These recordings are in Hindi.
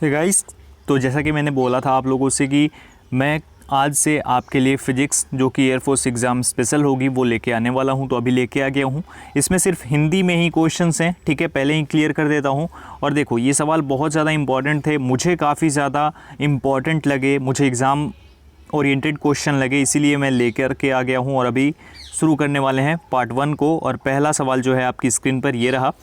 गाइस, तो जैसा कि मैंने बोला था आप लोगों से कि मैं आज से आपके लिए फ़िज़िक्स जो कि एयरफोर्स एग्ज़ाम स्पेशल होगी वो लेके आने वाला हूँ। तो अभी लेके आ गया हूँ। इसमें सिर्फ हिंदी में ही क्वेश्चंस हैं, ठीक है। पहले ही क्लियर कर देता हूँ। और देखो, ये सवाल बहुत ज़्यादा इंपॉर्टेंट थे, मुझे काफ़ी ज़्यादा इम्पॉर्टेंट लगे, मुझे एग्ज़ाम ओरिएंटेड क्वेश्चन लगे, इसीलिए मैं लेकर के आ गया हूँ। और अभी शुरू करने वाले हैं पार्ट 1 को। और पहला सवाल जो है आपकी स्क्रीन पर ये रहा।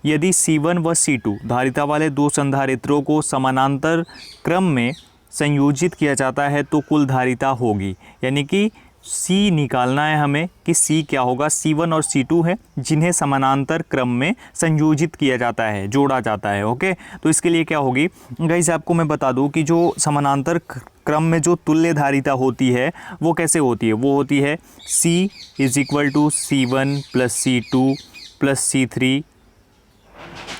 यदि C1 व C2 धारिता वाले दो संधारित्रों को समानांतर क्रम में संयोजित किया जाता है तो कुल धारिता होगी। यानी कि C निकालना है हमें कि C क्या होगा। C1 और C2 है जिन्हें समानांतर क्रम में संयोजित किया जाता है, जोड़ा जाता है। ओके, तो इसके लिए क्या होगी गाइस, आपको मैं बता दूं कि जो समानांतर क्रम में जो तुल्य धारिता होती है वो कैसे होती है। वो होती है C = C1 + C2 + C3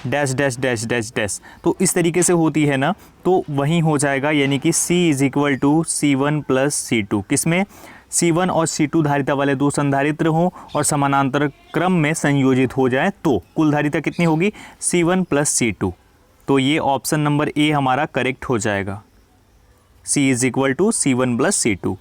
dash dash dash dash dash. तो इस तरीके से होती है ना, तो वहीं हो जाएगा। यानी कि C = C1 + C2, किसमें C1 और C2 धारिता वाले दो संधारित्र हों और समानांतर क्रम में संयोजित हो जाए तो कुल धारिता कितनी होगी, C1 + C2। तो ये ऑप्शन नंबर ए हमारा करेक्ट हो जाएगा, C = C1 + C2।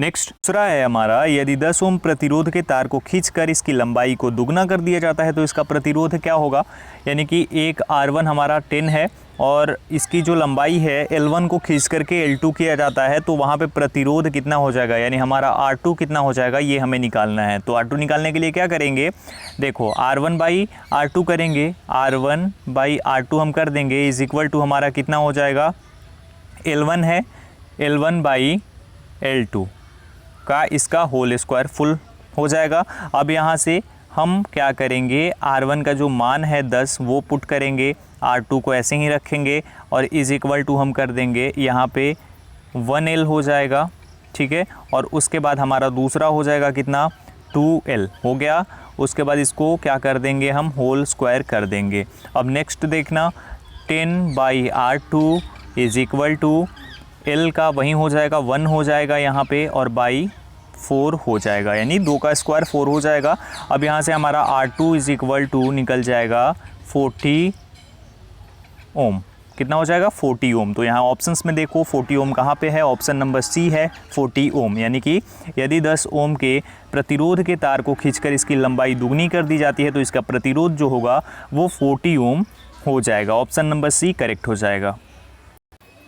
नेक्स्ट दूसरा है हमारा, यदि 10 ओम प्रतिरोध के तार को खींचकर इसकी लंबाई को दुगना कर दिया जाता है तो इसका प्रतिरोध क्या होगा। यानी कि एक R1 हमारा 10 है और इसकी जो लंबाई है L1 को खींच करके L2 किया जाता है, तो वहाँ पे प्रतिरोध कितना हो जाएगा, यानी हमारा R2 कितना हो जाएगा, ये हमें निकालना है। तो R2 निकालने के लिए क्या करेंगे, देखो R1/R2 करेंगे, R1/R2 हम कर देंगे = हमारा कितना हो जाएगा, L1 है, L1/L2 का इसका होल स्क्वायर फुल हो जाएगा। अब यहाँ से हम क्या करेंगे, R1 का जो मान है 10 वो पुट करेंगे, R2 को ऐसे ही रखेंगे और = हम कर देंगे यहाँ पे 1L हो जाएगा, ठीक है। और उसके बाद हमारा दूसरा हो जाएगा कितना, 2L हो गया। उसके बाद इसको क्या कर देंगे, हम होल स्क्वायर कर देंगे। अब नेक्स्ट देखना, 10/R2 = L का वहीं हो जाएगा 1 हो जाएगा यहाँ पे और बाई 4 हो जाएगा, यानी 2 का स्क्वायर 4 हो जाएगा। अब यहाँ से हमारा R2 = निकल जाएगा 40 ओम। कितना हो जाएगा, 40 ओम। तो यहाँ ऑप्शंस में देखो 40 ओम कहाँ पे है, ऑप्शन नंबर सी है 40 ओम। यानी कि यदि 10 ओम के प्रतिरोध के तार को खींचकर इसकी लंबाई दुगनी कर दी जाती है तो इसका प्रतिरोध जो होगा वो 40 ओम हो जाएगा। ऑप्शन नंबर सी करेक्ट हो जाएगा।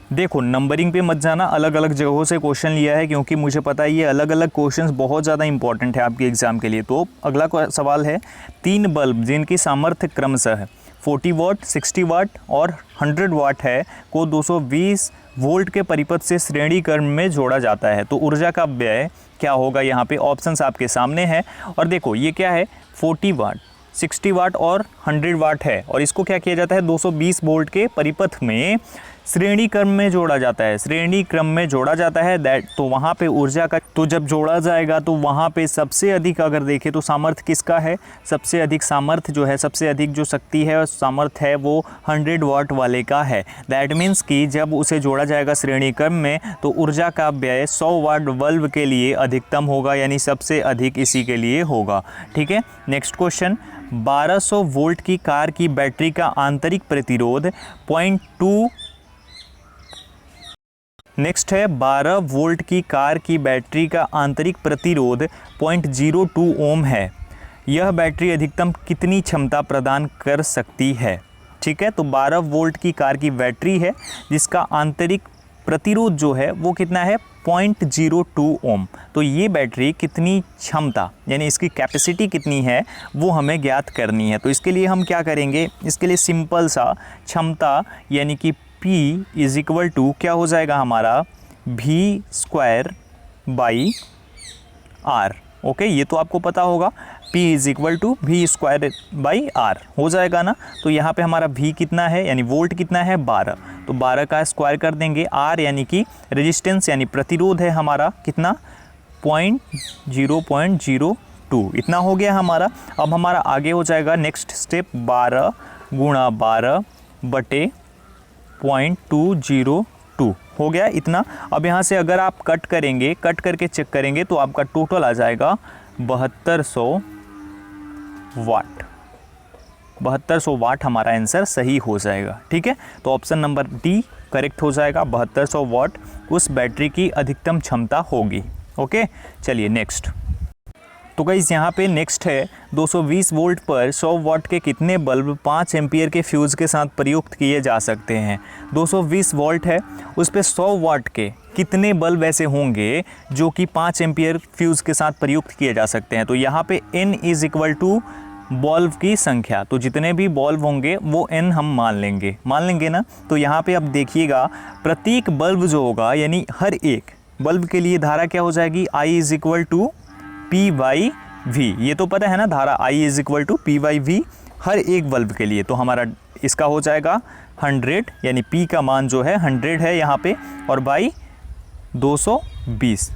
देखो, नंबरिंग पे मत जाना, अलग अलग जगहों से क्वेश्चन लिया है क्योंकि मुझे पता है ये अलग अलग क्वेश्चंस बहुत ज़्यादा इंपॉर्टेंट है आपके एग्ज़ाम के लिए। तो अगला सवाल है, 3 बल्ब जिनकी सामर्थ्य क्रमशः 40 वाट, 60 वाट और 100 वाट है को 220 वोल्ट के परिपथ से श्रेणी क्रम में जोड़ा जाता है तो ऊर्जा का व्यय क्या होगा। यहाँ पे ऑप्शंस आपके सामने हैं। और देखो ये क्या है, 40 वाट, 60 वाट और 100 वाट है और इसको क्या किया जाता है, 220 वोल्ट के परिपथ में श्रेणी क्रम में जोड़ा जाता है, श्रेणी क्रम में जोड़ा जाता है। तो वहाँ पे ऊर्जा का, तो जब जोड़ा जाएगा तो वहाँ पे सबसे अधिक अगर देखें तो सामर्थ्य किसका है, सबसे अधिक सामर्थ्य जो है, सबसे अधिक जो शक्ति है और सामर्थ्य है वो 100 वाट वाले का है। दैट मीन्स कि जब उसे जोड़ा जाएगा श्रेणी क्रम में तो ऊर्जा का व्यय 100 वाट बल्ब के लिए अधिकतम होगा, यानी सबसे अधिक इसी के लिए होगा, ठीक है। नेक्स्ट क्वेश्चन, 1200 वोल्ट की कार की बैटरी का आंतरिक प्रतिरोध 0.2। नेक्स्ट है, 12 वोल्ट की कार की बैटरी का आंतरिक प्रतिरोध 0.02 ओम है। यह बैटरी अधिकतम कितनी क्षमता प्रदान कर सकती है, ठीक है। तो 12 वोल्ट की कार की बैटरी है जिसका आंतरिक प्रतिरोध जो है वो कितना है, 0.02 ओम। तो ये बैटरी कितनी क्षमता, यानी इसकी कैपेसिटी कितनी है वो हमें ज्ञात करनी है। तो इसके लिए हम क्या करेंगे, इसके लिए सिंपल सा क्षमता यानी कि P = क्या हो जाएगा हमारा, V² बाई R। ओके, ये तो आपको पता होगा, P = V² बाई R हो जाएगा ना। तो यहाँ पे हमारा V कितना है, यानी वोल्ट कितना है, 12। तो 12 का स्क्वायर कर देंगे, R यानी कि रेजिस्टेंस यानी प्रतिरोध है हमारा कितना, 0.02 इतना हो गया हमारा। अब हमारा आगे हो जाएगा नेक्स्ट स्टेप, 12 × 12 बटे 0.202 हो गया इतना। अब यहाँ से अगर आप कट करेंगे, कट करके चेक करेंगे तो आपका टोटल आ जाएगा 7200 वाट। 7200 वाट हमारा आंसर सही हो जाएगा। ठीक है, तो ऑप्शन नंबर डी करेक्ट हो जाएगा। 7200 वाट उस बैटरी की अधिकतम क्षमता होगी। ओके, चलिए नेक्स्ट। तो गाइस यहाँ पे नेक्स्ट है 220 वोल्ट पर 100 वाट के कितने बल्ब 5 एम्पियर के फ्यूज़ के साथ प्रयुक्त किए जा सकते हैं। 220 वोल्ट है, उस पर 100 वाट के कितने बल्ब ऐसे होंगे जो कि 5 एम्पियर फ्यूज़ के साथ प्रयुक्त किए जा सकते हैं। तो यहाँ पे n is equal to bulb की संख्या, तो जितने भी बल्ब होंगे वो n हम मान लेंगे ना। तो यहाँ पे अब देखिएगा प्रत्येक बल्ब जो होगा यानी हर एक बल्ब के लिए धारा क्या हो जाएगी, I is equal to P by V. ये तो पता है ना, धारा I is equal to P by V हर एक बल्ब के लिए। तो हमारा इसका हो जाएगा 100, यानी P का मान जो है 100 है यहाँ पे, और बाई 220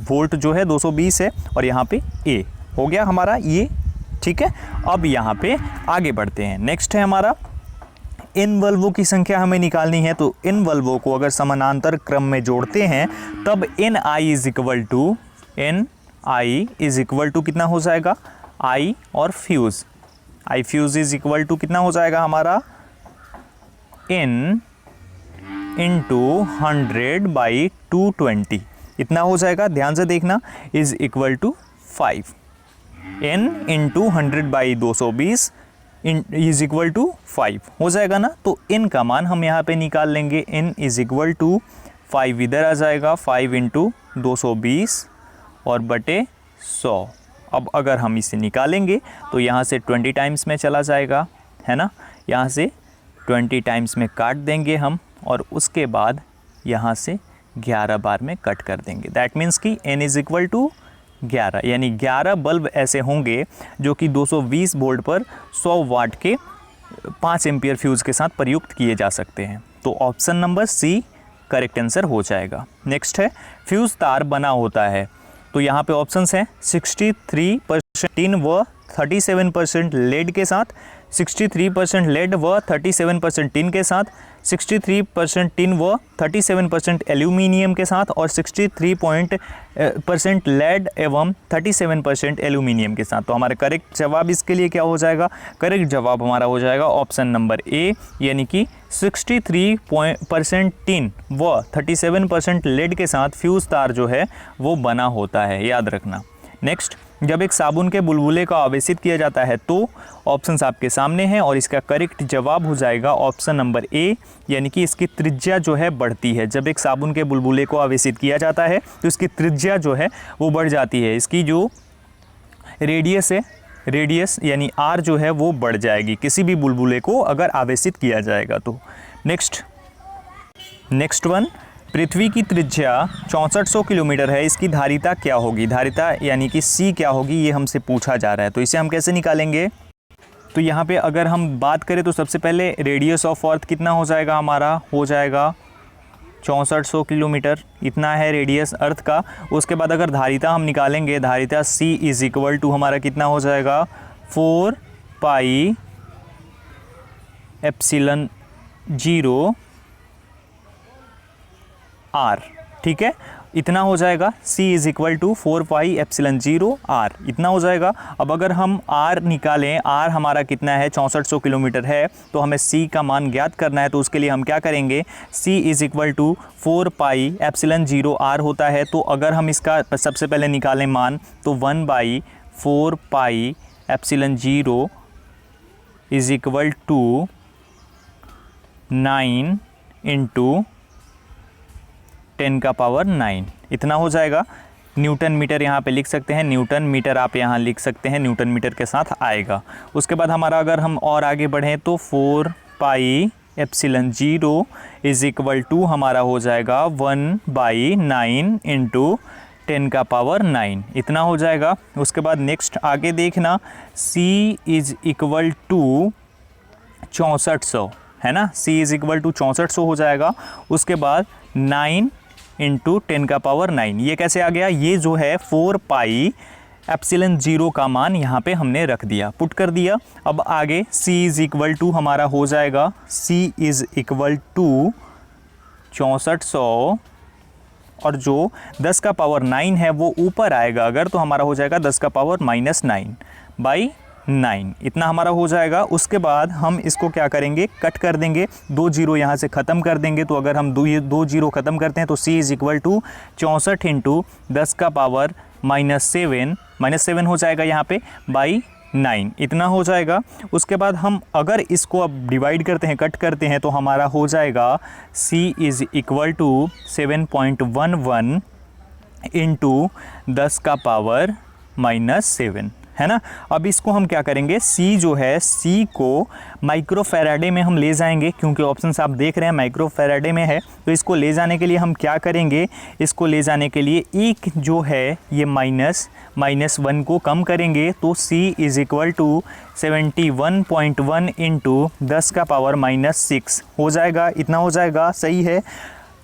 वोल्ट जो है 220 है, और यहाँ पे A हो गया हमारा ये। ठीक है, अब यहाँ पे आगे बढ़ते हैं। नेक्स्ट है हमारा इन बल्बों की संख्या हमें निकालनी है। तो इन बल्बों को अगर समानांतर क्रम में जोड़ते हैं तब N I is equal to कितना हो जाएगा, I और fuse, I fuse is equal to कितना हो जाएगा हमारा N इंटू 100 बाई 220 इतना हो जाएगा। ध्यान से देखना, is equal to 5। N into 100 by 220 is equal to 5 हो जाएगा ना। तो N का मान हम यहाँ पे निकाल लेंगे। N इज़ इक्वल टू 5 इधर आ जाएगा, 5 इंटू 220 और बटे 100। अब अगर हम इसे निकालेंगे तो यहाँ से 20 टाइम्स में चला जाएगा, है ना। यहाँ से 20 टाइम्स में काट देंगे हम, और उसके बाद यहाँ से 11 बार में कट कर देंगे। दैट मीन्स कि n इज़ इक्वल टू 11, यानी 11 बल्ब ऐसे होंगे जो कि 220 वोल्ट पर 100 वाट के 5 एम्पियर फ्यूज़ के साथ प्रयुक्त किए जा सकते हैं। तो option number C correct answer हो जाएगा। नेक्स्ट है फ्यूज़ तार बना होता है। तो यहाँ पे ऑप्शंस हैं 63% टिन व 37% लेड के साथ, 63% लेड व 37% टिन के साथ, 63% टिन व 37% एल्यूमिनियम के साथ, और 63% लेड एवं 37% एल्यूमिनियम के साथ। तो हमारा करेक्ट जवाब इसके लिए क्या हो जाएगा, करेक्ट जवाब हमारा हो जाएगा ऑप्शन नंबर ए, यानी कि 63% टिन व 37% लेड के साथ फ्यूज़ तार जो है वो बना होता है, याद रखना। नेक्स्ट, जब एक साबुन के बुलबुले को आवेशित किया जाता है तो ऑप्शंस आपके सामने हैं, और इसका करेक्ट जवाब हो जाएगा ऑप्शन नंबर ए, यानी कि इसकी त्रिज्या जो है बढ़ती है। जब एक साबुन के बुलबुले को आवेशित किया जाता है तो इसकी त्रिज्या जो है वो बढ़ जाती है। इसकी जो रेडियस है, रेडियस यानी आर जो है वो बढ़ जाएगी किसी भी बुलबुले को अगर आवेशित किया जाएगा तो। नेक्स्ट वन, पृथ्वी की त्रिज्या 6400 किलोमीटर है, इसकी धारिता क्या होगी। धारिता यानी कि सी क्या होगी, ये हमसे पूछा जा रहा है। तो इसे हम कैसे निकालेंगे। तो यहाँ पे अगर हम बात करें तो सबसे पहले रेडियस ऑफ अर्थ कितना हो जाएगा हमारा, हो जाएगा 6400 किलोमीटर, इतना है रेडियस अर्थ का। उसके बाद अगर धारिता हम निकालेंगे, धारिता सी इज़ इक्वल टू हमारा कितना हो जाएगा 4 पाई एप्सिलॉन 0 आर। ठीक है, इतना हो जाएगा C is equal to 4 pi epsilon 0 R, इतना हो जाएगा। अब अगर हम R निकालें, R हमारा कितना है 6400 किलोमीटर है, तो हमें C का मान ज्ञात करना है। तो उसके लिए हम क्या करेंगे, C is equal to 4 pi epsilon 0 R होता है। तो अगर हम इसका सबसे पहले निकालें मान, तो 1/4 pi epsilon 0 is equal to 9 into 10 का पावर 9, इतना हो जाएगा। न्यूटन मीटर यहाँ पे लिख सकते हैं, न्यूटन मीटर आप यहाँ लिख सकते हैं, न्यूटन मीटर के साथ आएगा। उसके बाद हमारा अगर हम और आगे बढ़ें तो 4 pi epsilon 0 is equal to हमारा हो जाएगा 1/9 इंटू 10 का पावर 9, इतना हो जाएगा। उसके बाद नेक्स्ट आगे देखना, C इज़ इक्वल टू 6400 है ना, C इज़ इक्वल टू 6400 हो जाएगा। उसके बाद 9 इंटू 10 का पावर 9, ये कैसे आ गया, ये जो है 4 पाई एप्सिलॉन 0 का मान यहाँ पे हमने रख दिया, पुट कर दिया। अब आगे C इज़ इक्वल टू हमारा हो जाएगा, C इज़ इक्वल टू 6400, और जो 10 का पावर 9 है वो ऊपर आएगा अगर, तो हमारा हो जाएगा 10 का पावर -9 बाई 9, इतना हमारा हो जाएगा। उसके बाद हम इसको क्या करेंगे, कट कर देंगे, 2 जीरो यहाँ से ख़त्म कर देंगे। तो अगर हम दो जीरो ख़त्म करते हैं तो c is equal to 64 into 10 का पावर -7 हो जाएगा यहाँ पे बाई 9, इतना हो जाएगा। उसके बाद हम अगर इसको अब डिवाइड करते हैं, कट करते हैं, तो हमारा हो जाएगा c is equal to 7.11 into 10 का पावर -7, है ना। अब इसको हम क्या करेंगे, C जो है C को माइक्रो फैराडे में हम ले जाएंगे, क्योंकि ऑप्शंस आप देख रहे हैं माइक्रो फैराडे में है। तो इसको ले जाने के लिए हम क्या करेंगे, इसको ले जाने के लिए एक जो है ये -1 को कम करेंगे। तो C is equal to 71.1 into 10 का पावर -6 हो जाएगा, इतना हो जाएगा, सही है।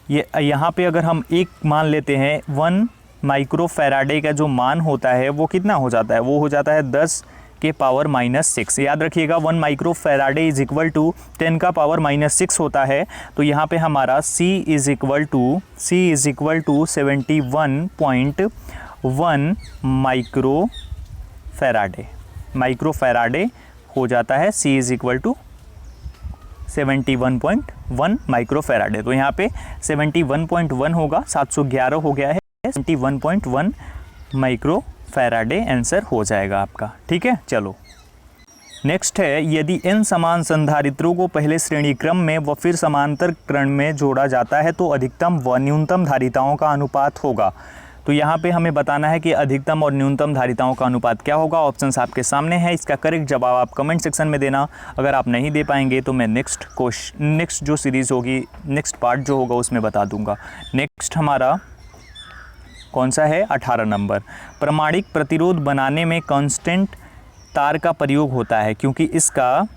ये यहाँ पे अगर हम एक मान लेते हैं, 1 माइक्रो फैराडे का जो मान होता है वो कितना हो जाता है, वो हो जाता है 10 के पावर -6। याद रखिएगा 1 micro faraday is equal to 10 का पावर -6 होता है। तो यहाँ पे हमारा C is equal to 71.1 micro faraday हो जाता है। C is equal to 71.1 micro faraday. तो यहाँ पे 71.1 होगा, 711 हो गया है, 71.1 माइक्रो फैराडे आंसर हो जाएगा आपका। ठीक है, चलो नेक्स्ट है, यदि n समान संधारित्रों को पहले श्रेणी क्रम में व फिर समांतर क्रम में जोड़ा जाता है तो अधिकतम व न्यूनतम धारिताओं का अनुपात होगा। तो यहाँ पे हमें बताना है कि अधिकतम और न्यूनतम धारिताओं का अनुपात क्या होगा। ऑप्शंस आपके सामने है, इसका करेक्ट जवाब आप कमेंट सेक्शन में देना। अगर आप नहीं दे पाएंगे तो मैं नेक्स्ट जो सीरीज़ होगी, नेक्स्ट पार्ट जो होगा उसमें बता दूंगा। नेक्स्ट हमारा कौन सा है, 18 नंबर। प्रमाणिक प्रतिरोध बनाने में कांस्टेंट तार का प्रयोग होता है क्योंकि इसका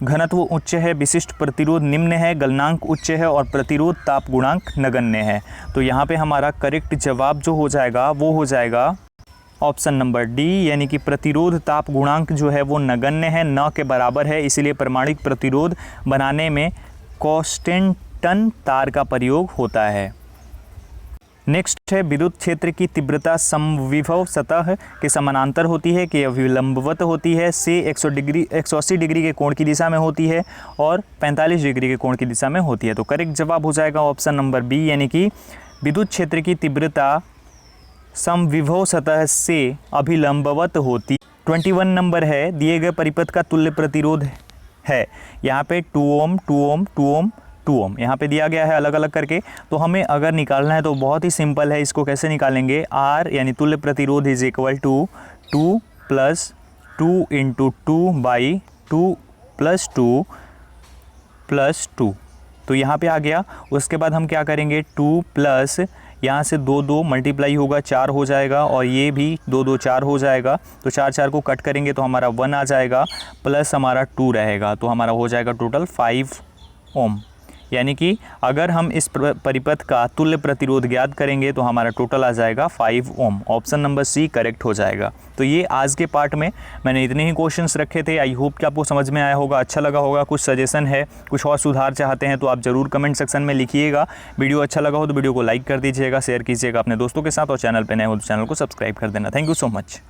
घनत्व उच्च है, विशिष्ट प्रतिरोध निम्न है, गलनांक उच्च है और प्रतिरोध ताप गुणांक नगण्य है। तो यहाँ पे हमारा करेक्ट जवाब जो हो जाएगा वो हो जाएगा ऑप्शन नंबर डी, यानी कि प्रतिरोध ताप गुणांक जो है वो नगण्य है, न के बराबर है। इसीलिए प्रमाणिक प्रतिरोध बनाने में कांस्टेंट तार का प्रयोग होता है। नेक्स्ट है, विद्युत क्षेत्र की तीव्रता समविभव सतह के समानांतर होती है कि अभिलंबवत होती है, से 180 डिग्री के कोण की दिशा में होती है और 45 डिग्री के कोण की दिशा में होती है। तो करेक्ट जवाब हो जाएगा ऑप्शन नंबर बी, यानी कि विद्युत क्षेत्र की तीव्रता समविभव सतह से अभिलंबवत होती। 21 नंबर है, दिए गए परिपथ का तुल्य प्रतिरोध है, यहाँ पे 2 ओम 2 ओम 2 ओम 2 ओम यहाँ पे दिया गया है अलग अलग करके। तो हमें अगर निकालना है तो बहुत ही सिंपल है, इसको कैसे निकालेंगे, R यानी तुल्य प्रतिरोध इज इक्वल टू 2 + 2 × 2 / 2 + 2 + 2। तो यहाँ पे आ गया। उसके बाद हम क्या करेंगे, 2 प्लस यहाँ से 2 2 मल्टीप्लाई होगा 4 हो जाएगा और ये भी 2 2 4 हो जाएगा। तो 4 4 को कट करेंगे तो हमारा 1 आ जाएगा, प्लस हमारा 2 रहेगा, तो हमारा हो जाएगा टोटल 5 ओम। यानी कि अगर हम इस परिपथ का तुल्य प्रतिरोध ज्ञात करेंगे तो हमारा टोटल आ जाएगा 5 ओम। ऑप्शन नंबर सी करेक्ट हो जाएगा। तो ये आज के पार्ट में मैंने इतने ही क्वेश्चंस रखे थे। आई होप कि आपको समझ में आया होगा, अच्छा लगा होगा। कुछ सजेशन है, कुछ और सुधार चाहते हैं तो आप ज़रूर कमेंट सेक्शन में लिखिएगा। वीडियो अच्छा लगा हो तो वीडियो को लाइक कर दीजिएगा, शेयर कीजिएगा अपने दोस्तों के साथ, और चैनल पर नए हो तो चैनल को सब्सक्राइब कर देना। Thank you so much.